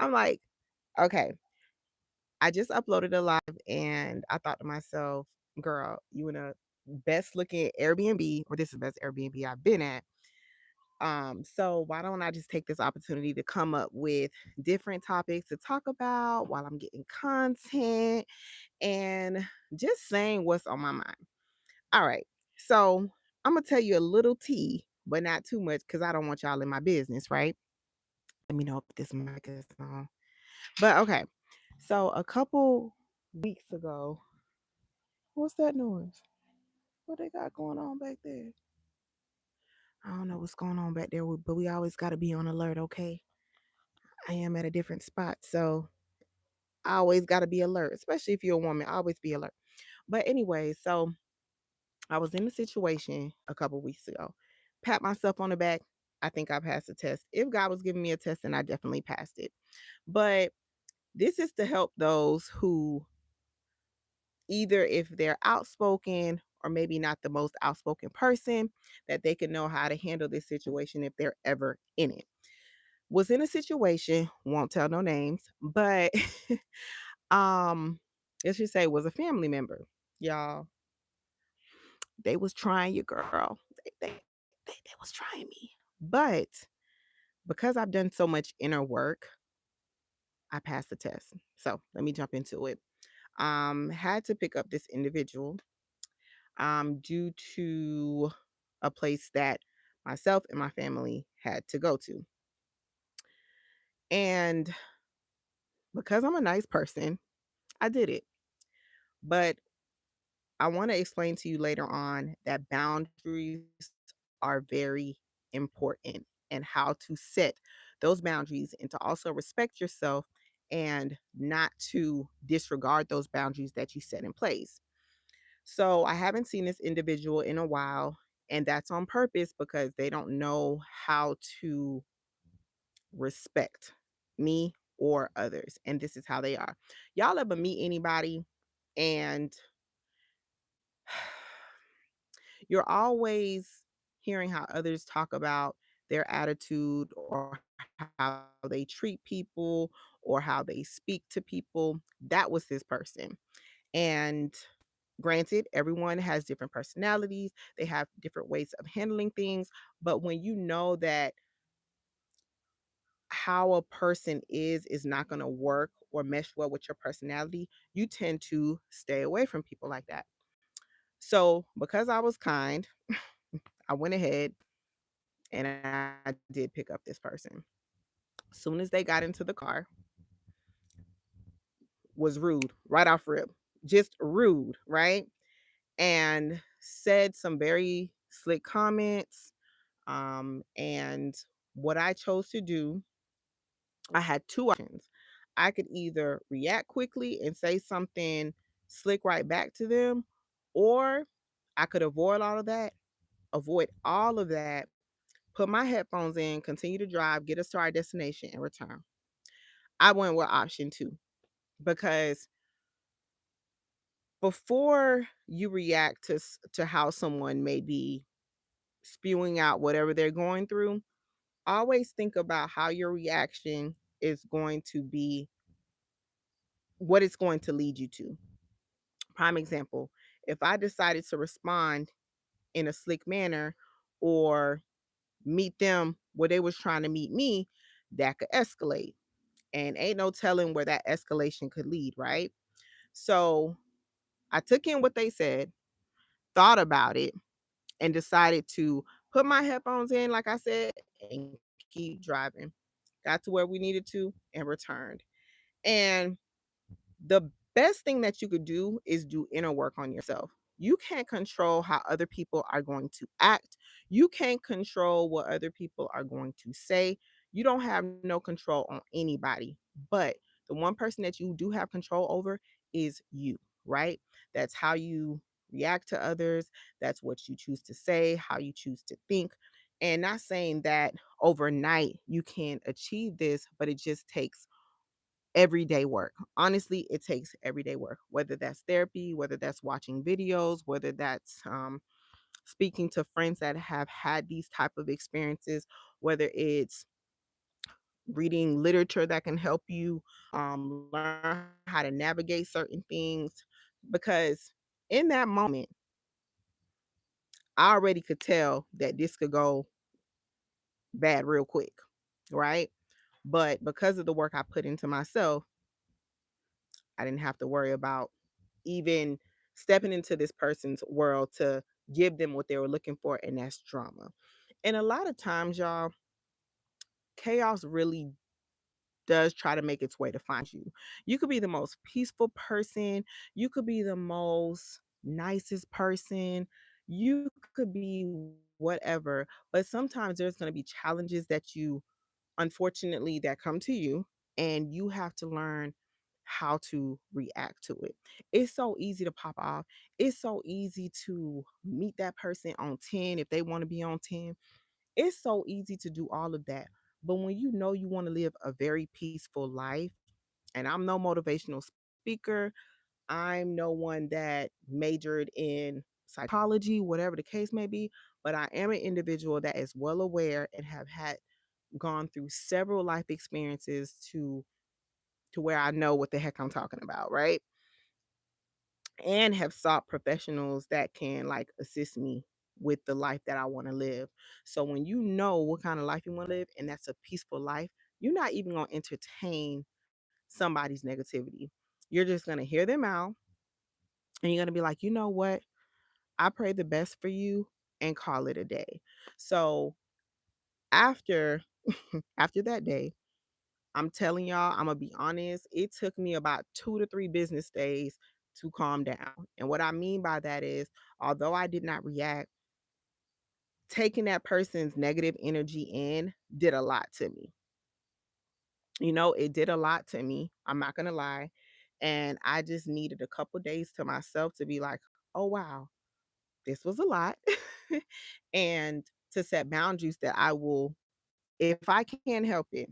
I'm like, okay, I just uploaded a live and I thought to myself, girl, you in a best looking Airbnb, or this is the best Airbnb I've been at. So why don't I just take this opportunity to come up with different topics to talk about while I'm getting content and just saying what's on my mind. All right. So I'm gonna tell you a little tea, but not too much because I don't want y'all in my business, right? Let me know if this mic is on. But okay. So a couple weeks ago, what's that noise? What they got going on back there? I don't know what's going on back there, but we always got to be on alert, okay? I am at a different spot, so I always got to be alert, especially if you're a woman. Always be alert. But anyway, so I was in a situation a couple weeks ago. Pat myself on the back. I think I passed the test. If God was giving me a test, then I definitely passed it. But this is to help those who, either if they're outspoken or maybe not the most outspoken person, that they can know how to handle this situation if they're ever in it. Was in a situation, won't tell no names, but um let's just say was a family member. Y'all, they was trying your girl. They was trying me. But because I've done so much inner work, I passed the test. So let me jump into it. Had to pick up this individual due to a place that myself and my family had to go to. And because I'm a nice person, I did it. But I want to explain to you later on that boundaries are very important, and how to set those boundaries and to also respect yourself and not to disregard those boundaries that you set in place. So I haven't seen this individual in a while, and that's on purpose because they don't know how to respect me or others. And this is how they are. Y'all ever meet anybody and you're always hearing how others talk about their attitude or how they treat people or how they speak to people? That was this person. And granted, everyone has different personalities, they have different ways of handling things. But when you know that how a person is not going to work or mesh well with your personality, you tend to stay away from people like that. So, because I was kind, I went ahead and I did pick up this person. Soon as they got into the car, was rude right off rip. Just rude, right? And said some very slick comments. And what I chose to do, I had two options. I could either react quickly and say something slick right back to them, or I could avoid all of that, put my headphones in, continue to drive, get us to our destination, and return. I went with option two because before you react to how someone may be spewing out whatever they're going through, always think about how your reaction is going to be, what it's going to lead you to. Prime example, if I decided to respond in a slick manner or meet them where they was trying to meet me, that could escalate. And ain't no telling where that escalation could lead, right? So I took in what they said, thought about it, and decided to put my headphones in, like I said, and keep driving. Got to where we needed to and returned. And the best thing that you could do is do inner work on yourself. You can't control how other people are going to act. You can't control what other people are going to say. You don't have no control on anybody. But the one person that you do have control over is you, right? That's how you react to others. That's what you choose to say, how you choose to think. And not saying that overnight you can achieve this, but it just takes everyday work. Honestly, it takes everyday work, whether that's therapy, whether that's watching videos, whether that's speaking to friends that have had these type of experiences, whether it's reading literature that can help you learn how to navigate certain things. Because in that moment, I already could tell that this could go bad real quick, right? But because of the work I put into myself, I didn't have to worry about even stepping into this person's world to give them what they were looking for, and that's drama. And a lot of times, y'all, chaos really does try to make its way to find you. You could be the most peaceful person, you could be the most nicest person, you could be whatever, but sometimes there's going to be challenges that you unfortunately that come to you, and you have to learn how to react to it. It's so easy to pop off. It's so easy to meet that person on 10 if they want to be on 10. It's so easy to do all of that. But when you know you want to live a very peaceful life, and I'm no motivational speaker, I'm no one that majored in psychology, whatever the case may be, but I am an individual that is well aware and have had gone through several life experiences to where I know what the heck I'm talking about, right? And have sought professionals that can like assist me with the life that I want to live. So when you know what kind of life you want to live and that's a peaceful life, you're not even going to entertain somebody's negativity. You're just going to hear them out, and you're going to be like, "You know what? I pray the best for you," and call it a day. So after after that day, I'm telling y'all, I'm gonna be honest, it took me about 2 to 3 business days to calm down. And what I mean by that is, although I did not react, taking that person's negative energy in did a lot to me. It did a lot to me. I'm not gonna lie. And I just needed a couple days to myself to be like, oh wow, this was a lot. And to set boundaries that I will, if I can help it,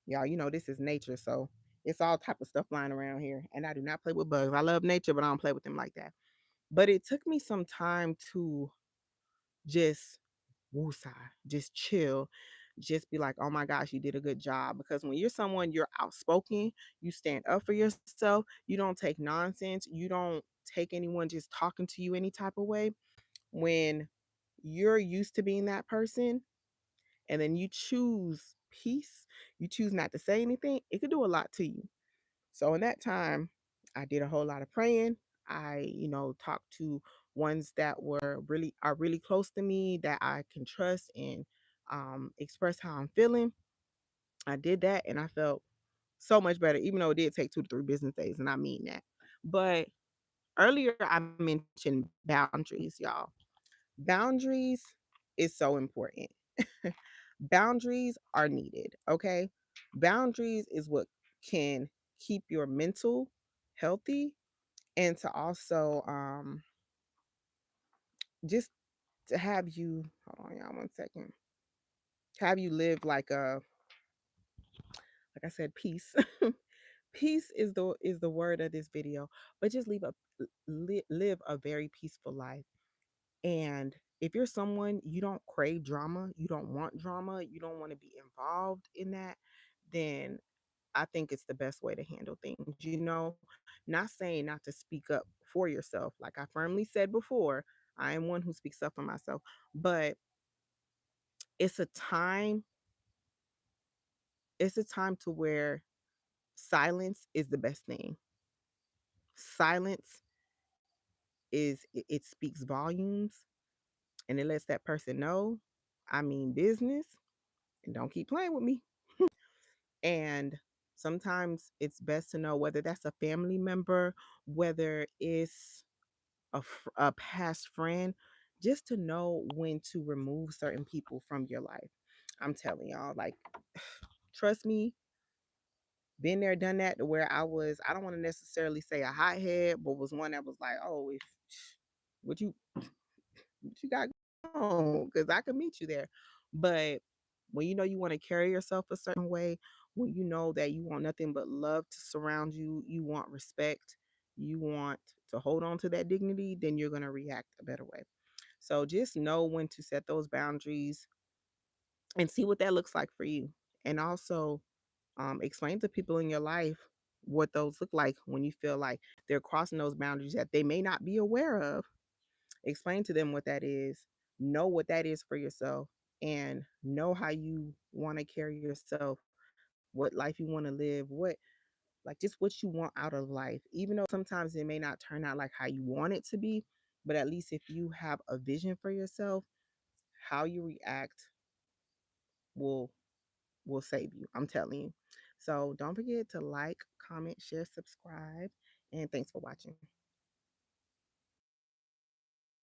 y'all, this is nature, so it's all type of stuff flying around here, and I do not play with bugs. I love nature, but I don't play with them like that. But it took me some time to just woosah, just chill, just be like, "Oh my gosh, you did a good job." Because when you're someone, you're outspoken, you stand up for yourself, you don't take nonsense, you don't take anyone just talking to you any type of way. When you're used to being that person, and then you choose peace, you choose not to say anything, it could do a lot to you. So in that time, I did a whole lot of praying. I, talked to ones that are really close to me that I can trust and express how I'm feeling. I did that and I felt so much better, even though it did take 2 to 3 business days, and I mean that. But earlier I mentioned boundaries, y'all. Boundaries is so important. Boundaries are needed, okay? Boundaries is what can keep your mental healthy, and to also just to have you, hold on y'all 1 second, have you live like I said, peace. Peace is the word of this video, but just live a very peaceful life. And if you're someone, you don't crave drama, you don't want drama, you don't want to be involved in that, then I think it's the best way to handle things. Not saying not to speak up for yourself. Like I firmly said before, I am one who speaks up for myself, but it's a time, it's a time to where silence is the best thing. Silence it speaks volumes, and it lets that person know I mean business and don't keep playing with me. And sometimes it's best to know whether that's a family member, whether it's a past friend, just to know when to remove certain people from your life. I'm telling y'all, like, trust me, been there, done that, to where I don't want to necessarily say a hothead, but was one that was like, oh, if what you what you got on, because I could meet you there. But when you know you want to carry yourself a certain way, when you know that you want nothing but love to surround you, you want respect, you want to hold on to that dignity, then you're going to react a better way. So just know when to set those boundaries and see what that looks like for you. And also, explain to people in your life what those look like when you feel like they're crossing those boundaries that they may not be aware of. Explain to them what that is, know what that is for yourself, and know how you want to carry yourself, what life you want to live, what like just what you want out of life. Even though sometimes it may not turn out like how you want it to be, but at least if you have a vision for yourself, how you react will save you. I'm telling you. So don't forget to like, comment, share, subscribe, and thanks for watching.